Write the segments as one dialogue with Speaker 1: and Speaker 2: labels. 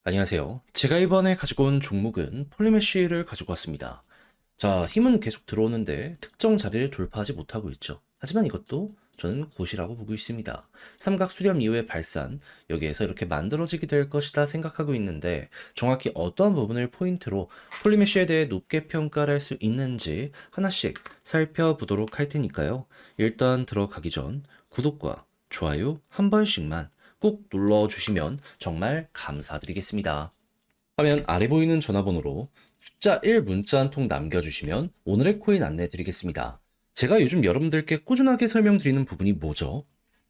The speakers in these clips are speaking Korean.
Speaker 1: 안녕하세요. 제가 이번에 가지고 온 종목은 폴리메쉬를 가지고 왔습니다. 자, 힘은 계속 들어오는데 특정 자리를 돌파하지 못하고 있죠. 하지만 이것도 저는 곧이라고 보고 있습니다. 삼각 수렴 이후의 발산, 여기에서 이렇게 만들어지게 될 것이다 생각하고 있는데 정확히 어떠한 부분을 포인트로 폴리메쉬에 대해 높게 평가를 할 수 있는지 하나씩 살펴보도록 할 테니까요. 일단 들어가기 전 구독과 좋아요 한 번씩만 꼭 눌러주시면 정말 감사드리겠습니다. 화면 아래 보이는 전화번호로 숫자 1 문자 한 통 남겨주시면 오늘의 코인 안내 드리겠습니다. 제가 요즘 여러분들께 꾸준하게 설명드리는 부분이 뭐죠?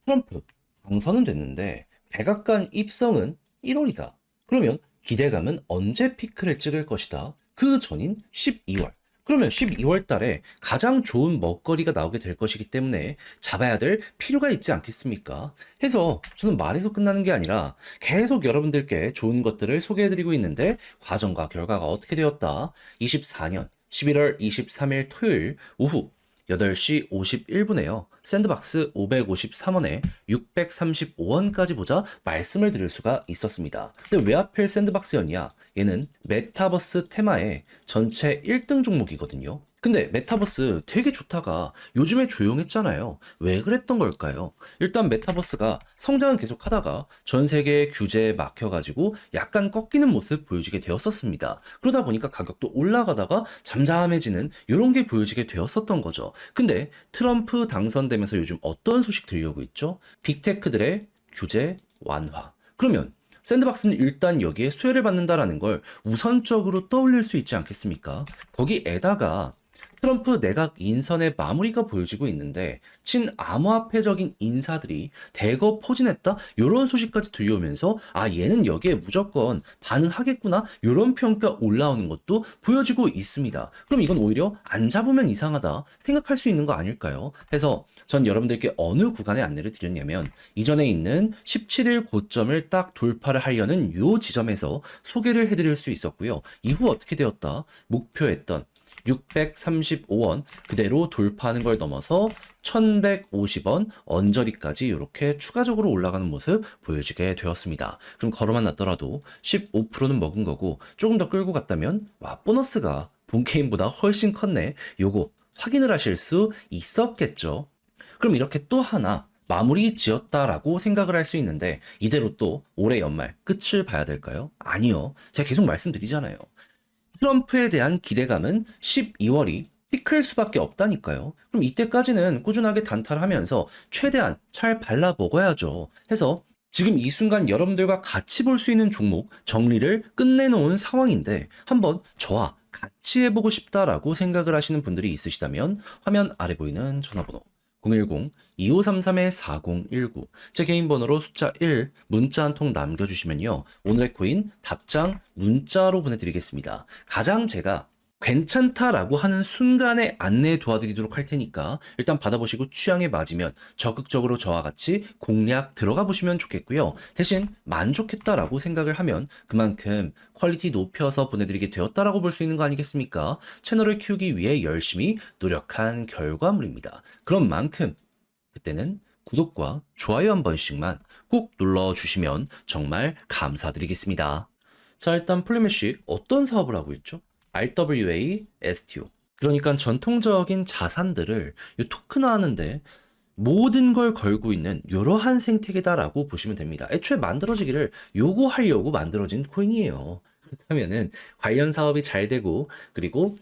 Speaker 1: 트럼프 당선은 됐는데 백악관 입성은 1월이다. 그러면 기대감은 언제 피크를 찍을 것이다? 그 전인 12월. 그러면 12월 달에 가장 좋은 먹거리가 나오게 될 것이기 때문에 잡아야 될 필요가 있지 않겠습니까? 해서 저는 말에서 끝나는 게 아니라 계속 여러분들께 좋은 것들을 소개해드리고 있는데 과정과 결과가 어떻게 되었다? 24년 11월 23일 토요일 오후 8시 51분에요. 샌드박스 553원에 635원까지 보자 말씀을 드릴 수가 있었습니다. 근데 왜 하필 샌드박스였냐? 얘는 메타버스 테마의 전체 1등 종목이거든요. 근데 메타버스 되게 좋다가 요즘에 조용했잖아요. 왜 그랬던 걸까요? 일단 메타버스가 성장은 계속 하다가 전 세계 규제에 막혀가지고 약간 꺾이는 모습 보여지게 되었었습니다. 그러다 보니까 가격도 올라가다가 잠잠해지는 이런 게 보여지게 되었었던 거죠. 근데 트럼프 당선되면서 요즘 어떤 소식 들려오고 있죠? 빅테크들의 규제 완화. 그러면 샌드박스는 일단 여기에 수혜를 받는다라는 걸 우선적으로 떠올릴 수 있지 않겠습니까? 거기에다가 트럼프 내각 인선의 마무리가 보여지고 있는데 친암호화폐적인 인사들이 대거 포진했다? 이런 소식까지 들려오면서 얘는 여기에 무조건 반응하겠구나 이런 평가 올라오는 것도 보여지고 있습니다. 그럼 이건 오히려 안 잡으면 이상하다 생각할 수 있는 거 아닐까요? 해서 전 여러분들께 어느 구간에 안내를 드렸냐면 이전에 있는 17일 고점을 딱 돌파를 하려는 요 지점에서 소개를 해드릴 수 있었고요. 이후 어떻게 되었다? 목표했던 635원 그대로 돌파하는 걸 넘어서 1150원 언저리까지 이렇게 추가적으로 올라가는 모습 보여지게 되었습니다. 그럼 걸어만 놨더라도 15%는 먹은 거고 조금 더 끌고 갔다면 보너스가 본 게임보다 훨씬 컸네. 요거 확인을 하실 수 있었겠죠. 그럼 이렇게 또 하나 마무리 지었다라고 생각을 할 수 있는데 이대로 또 올해 연말 끝을 봐야 될까요? 아니요. 제가 계속 말씀드리잖아요. 트럼프에 대한 기대감은 12월이 피클 수밖에 없다니까요. 그럼 이때까지는 꾸준하게 단타를 하면서 최대한 잘 발라 먹어야죠. 해서 지금 이 순간 여러분들과 같이 볼 수 있는 종목 정리를 끝내놓은 상황인데 한번 저와 같이 해보고 싶다라고 생각을 하시는 분들이 있으시다면 화면 아래 보이는 전화번호 010-2533-4019 제 개인 번호로 숫자 1 문자 한 통 남겨주시면요. 오늘의 코인 답장 문자로 보내드리겠습니다. 가장 제가 괜찮다라고 하는 순간에 안내 도와드리도록 할 테니까 일단 받아보시고 취향에 맞으면 적극적으로 저와 같이 공략 들어가 보시면 좋겠고요. 대신 만족했다라고 생각을 하면 그만큼 퀄리티 높여서 보내드리게 되었다라고 볼 수 있는 거 아니겠습니까? 채널을 키우기 위해 열심히 노력한 결과물입니다. 그런 만큼 그때는 구독과 좋아요 한 번씩만 꼭 눌러주시면 정말 감사드리겠습니다. 자, 일단 플래메쉬 어떤 사업을 하고 있죠? RWA, STO. 그러니까 전통적인 자산들을 이 토큰화하는데 모든 걸 걸고 있는 이러한 생태계다라고 보시면 됩니다. 애초에 만들어지기를 요구하려고 만들어진 코인이에요. 그렇다면은 관련 사업이 잘 되고 그리고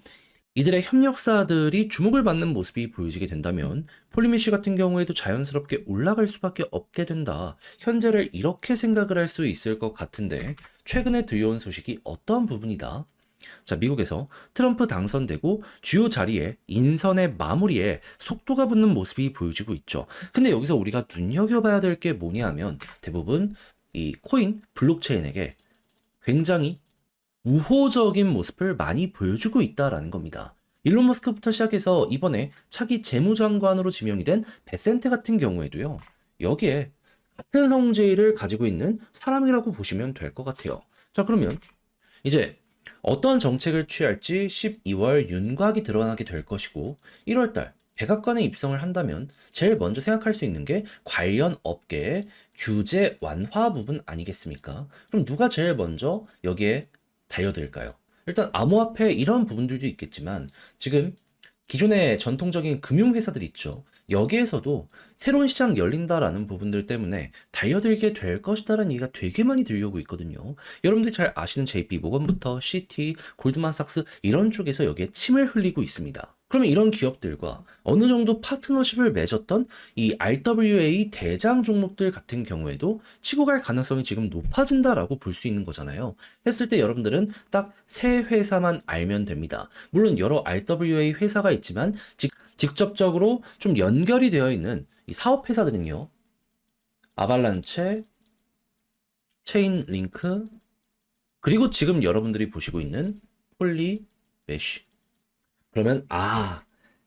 Speaker 1: 이들의 협력사들이 주목을 받는 모습이 보여지게 된다면 폴리메쉬 같은 경우에도 자연스럽게 올라갈 수밖에 없게 된다. 현재를 이렇게 생각을 할 수 있을 것 같은데 최근에 들려온 소식이 어떠한 부분이다? 자, 미국에서 트럼프 당선되고 주요 자리에 인선의 마무리에 속도가 붙는 모습이 보여지고 있죠. 근데 여기서 우리가 눈여겨봐야 될 게 뭐냐 하면 대부분 이 코인 블록체인에게 굉장히 우호적인 모습을 많이 보여주고 있다라는 겁니다. 일론 머스크부터 시작해서 이번에 차기 재무장관으로 지명이 된 베센트 같은 경우에도요. 여기에 같은 성질을 가지고 있는 사람이라고 보시면 될 것 같아요. 자, 그러면 이제 어떤 정책을 취할지 12월 윤곽이 드러나게 될 것이고 1월달 백악관에 입성을 한다면 제일 먼저 생각할 수 있는 게 관련 업계의 규제 완화 부분 아니겠습니까? 그럼 누가 제일 먼저 여기에 달려들까요? 일단 암호화폐 이런 부분들도 있겠지만 지금 기존의 전통적인 금융회사들 있죠. 여기에서도 새로운 시장 열린다라는 부분들 때문에 달려들게 될 것이다라는 얘기가 되게 많이 들려오고 있거든요. 여러분들이 잘 아시는 JP 모건부터 CT, 골드만삭스 이런 쪽에서 여기에 침을 흘리고 있습니다. 그러면 이런 기업들과 어느 정도 파트너십을 맺었던 이 RWA 대장 종목들 같은 경우에도 치고 갈 가능성이 지금 높아진다라고 볼 수 있는 거잖아요. 했을 때 여러분들은 딱 세 회사만 알면 됩니다. 물론 여러 RWA 회사가 있지만 직접적으로 좀 연결이 되어 있는 이 사업 회사들은요. 아발란체, 체인링크, 그리고 지금 여러분들이 보시고 있는 폴리메쉬. 그러면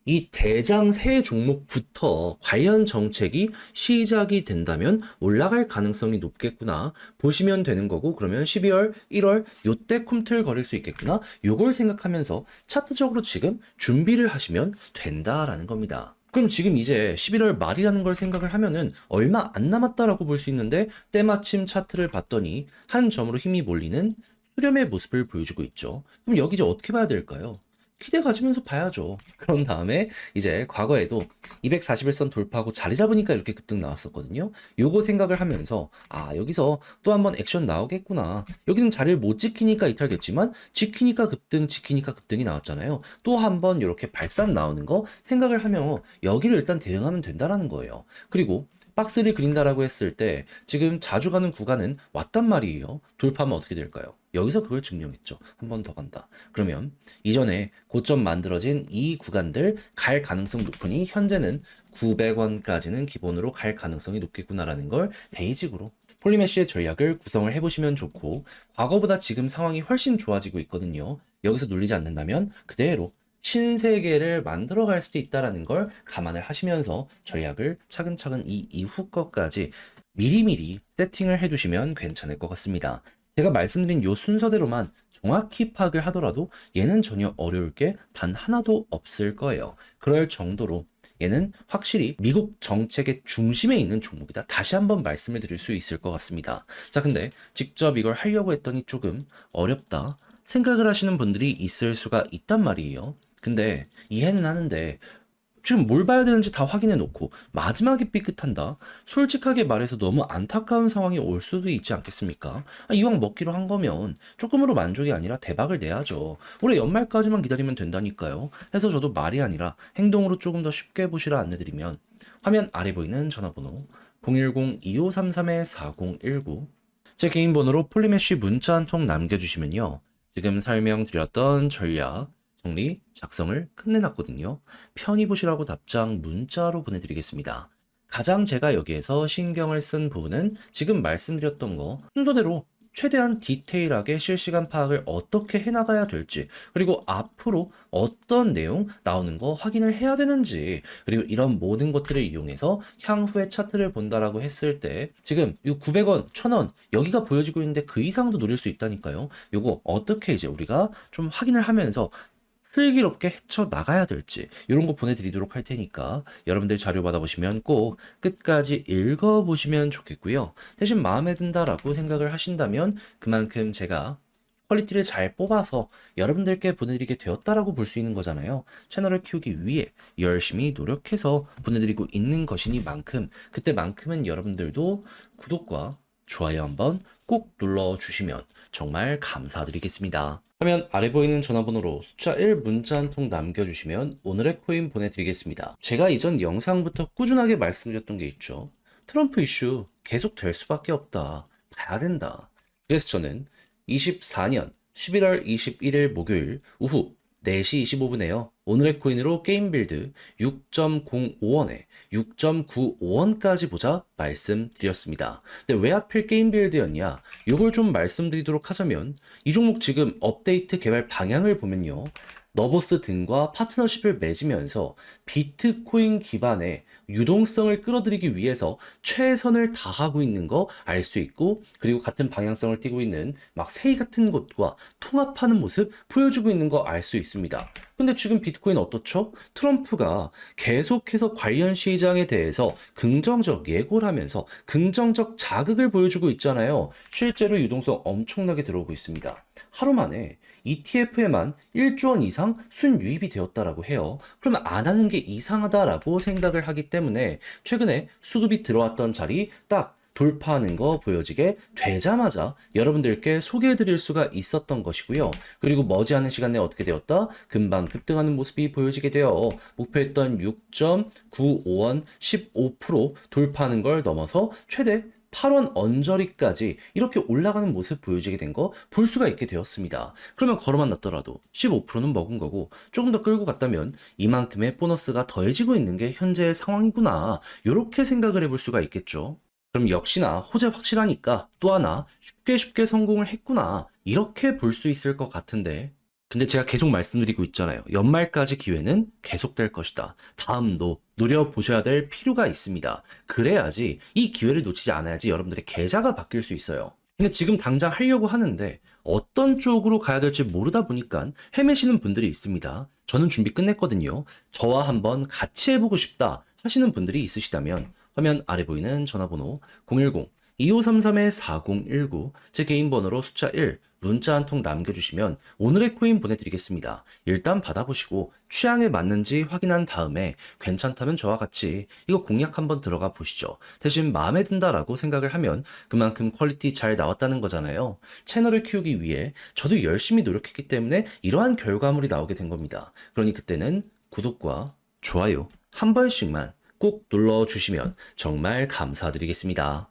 Speaker 1: 이 대장 세 종목부터 관련 정책이 시작이 된다면 올라갈 가능성이 높겠구나 보시면 되는 거고, 그러면 12월, 1월 요때 꿈틀거릴 수 있겠구나 요걸 생각하면서 차트적으로 지금 준비를 하시면 된다라는 겁니다. 그럼 지금 이제 11월 말이라는 걸 생각을 하면은 얼마 안 남았다라고 볼 수 있는데 때마침 차트를 봤더니 한 점으로 힘이 몰리는 수렴의 모습을 보여주고 있죠. 그럼 여기 이제 어떻게 봐야 될까요? 기대 가지면서 봐야죠. 그런 다음에 이제 과거에도 241선 돌파하고 자리 잡으니까 이렇게 급등 나왔었거든요. 요거 생각을 하면서 여기서 또 한번 액션 나오겠구나. 여기는 자리를 못 지키니까 이탈됐지만 지키니까 급등, 지키니까 급등이 나왔잖아요. 또 한번 이렇게 발산 나오는 거 생각을 하면 여기를 일단 대응하면 된다라는 거예요. 그리고 박스를 그린다라고 했을 때 지금 자주 가는 구간은 왔단 말이에요. 돌파하면 어떻게 될까요? 여기서 그걸 증명했죠. 한 번 더 간다. 그러면 이전에 고점 만들어진 이 구간들 갈 가능성 높으니 현재는 900원까지는 기본으로 갈 가능성이 높겠구나라는 걸 베이직으로 폴리메쉬의 전략을 구성을 해보시면 좋고, 과거보다 지금 상황이 훨씬 좋아지고 있거든요. 여기서 눌리지 않는다면 그대로 신세계를 만들어갈 수도 있다라는 걸 감안을 하시면서 전략을 차근차근 이 이후 것까지 미리미리 세팅을 해두시면 괜찮을 것 같습니다. 제가 말씀드린 요 순서대로만 정확히 파악을 하더라도 얘는 전혀 어려울 게 단 하나도 없을 거예요. 그럴 정도로 얘는 확실히 미국 정책의 중심에 있는 종목이다. 다시 한번 말씀을 드릴 수 있을 것 같습니다. 자, 근데 직접 이걸 하려고 했더니 조금 어렵다 생각을 하시는 분들이 있을 수가 있단 말이에요. 근데 이해는 하는데 지금 뭘 봐야 되는지 다 확인해 놓고 마지막에 삐끗한다? 솔직하게 말해서 너무 안타까운 상황이 올 수도 있지 않겠습니까? 이왕 먹기로 한 거면 조금으로 만족이 아니라 대박을 내야죠. 올해 연말까지만 기다리면 된다니까요. 해서 저도 말이 아니라 행동으로 조금 더 쉽게 보시라 안내드리면, 화면 아래 보이는 전화번호 010-2533-4019, 제 개인 번호로 폴리메쉬 문자 한 통 남겨주시면요. 지금 설명드렸던 전략 정리, 작성을 끝내놨거든요. 편히 보시라고 답장 문자로 보내드리겠습니다. 가장 제가 여기에서 신경을 쓴 부분은 지금 말씀드렸던 거 순서대로 최대한 디테일하게 실시간 파악을 어떻게 해나가야 될지, 그리고 앞으로 어떤 내용 나오는 거 확인을 해야 되는지, 그리고 이런 모든 것들을 이용해서 향후에 차트를 본다라고 했을 때 지금 이 900원, 1000원 여기가 보여지고 있는데 그 이상도 노릴 수 있다니까요. 요거 어떻게 이제 우리가 좀 확인을 하면서 슬기롭게 헤쳐나가야 될지 이런 거 보내드리도록 할 테니까 여러분들 자료 받아보시면 꼭 끝까지 읽어보시면 좋겠고요. 대신 마음에 든다라고 생각을 하신다면 그만큼 제가 퀄리티를 잘 뽑아서 여러분들께 보내드리게 되었다라고 볼 수 있는 거잖아요. 채널을 키우기 위해 열심히 노력해서 보내드리고 있는 것이니만큼, 그때만큼은 여러분들도 구독과 좋아요 한번 꼭 눌러주시면 정말 감사드리겠습니다. 화면 아래 보이는 전화번호로 숫자 1 문자 한 통 남겨주시면 오늘의 코인 보내드리겠습니다. 제가 이전 영상부터 꾸준하게 말씀드렸던 게 있죠. 트럼프 이슈 계속 될 수밖에 없다. 봐야 된다. 그래서 저는 24년 11월 21일 목요일 오후 4시 25분에요. 오늘의 코인으로 게임 빌드 6.05원에 6.95원까지 보자 말씀드렸습니다. 근데 왜 하필 게임 빌드였냐? 이걸 좀 말씀드리도록 하자면, 이 종목 지금 업데이트 개발 방향을 보면요. 너보스 등과 파트너십을 맺으면서 비트코인 기반의 유동성을 끌어들이기 위해서 최선을 다하고 있는 거 알 수 있고, 그리고 같은 방향성을 띠고 있는 막 세이 같은 곳과 통합하는 모습 보여주고 있는 거 알 수 있습니다. 근데 지금 비트코인 어떻죠? 트럼프가 계속해서 관련 시장에 대해서 긍정적 예고를 하면서 긍정적 자극을 보여주고 있잖아요. 실제로 유동성 엄청나게 들어오고 있습니다. 하루 만에 ETF에만 1조 원 이상 순유입이 되었다라고 해요. 그러면 안 하는 게 이상하다라고 생각을 하기 때문에 최근에 수급이 들어왔던 자리 딱 돌파하는 거 보여지게 되자마자 여러분들께 소개해 드릴 수가 있었던 것이고요. 그리고 머지않은 시간 내에 어떻게 되었다? 금방 급등하는 모습이 보여지게 되어 목표했던 6.95원 15% 돌파하는 걸 넘어서 최대 8원 언저리까지 이렇게 올라가는 모습 보여지게 된 거 볼 수가 있게 되었습니다. 그러면 걸어만 놨더라도 15%는 먹은 거고 조금 더 끌고 갔다면 이만큼의 보너스가 더해지고 있는 게 현재의 상황이구나. 이렇게 생각을 해볼 수가 있겠죠. 그럼 역시나 호재 확실하니까 또 하나 쉽게 성공을 했구나. 이렇게 볼 수 있을 것 같은데. 근데 제가 계속 말씀드리고 있잖아요. 연말까지 기회는 계속될 것이다. 다음도 노려보셔야 될 필요가 있습니다. 그래야지 이 기회를 놓치지 않아야지 여러분들의 계좌가 바뀔 수 있어요. 근데 지금 당장 하려고 하는데 어떤 쪽으로 가야 될지 모르다 보니까 헤매시는 분들이 있습니다. 저는 준비 끝냈거든요. 저와 한번 같이 해보고 싶다 하시는 분들이 있으시다면 화면 아래 보이는 전화번호 010-2533-4019 제 개인 번호로 숫자 1 문자 한 통 남겨주시면 오늘의 코인 보내드리겠습니다. 일단 받아보시고 취향에 맞는지 확인한 다음에 괜찮다면 저와 같이 이거 공략 한번 들어가 보시죠. 대신 마음에 든다라고 생각을 하면 그만큼 퀄리티 잘 나왔다는 거잖아요. 채널을 키우기 위해 저도 열심히 노력했기 때문에 이러한 결과물이 나오게 된 겁니다. 그러니 그때는 구독과 좋아요 한 번씩만 꼭 눌러주시면 정말 감사드리겠습니다.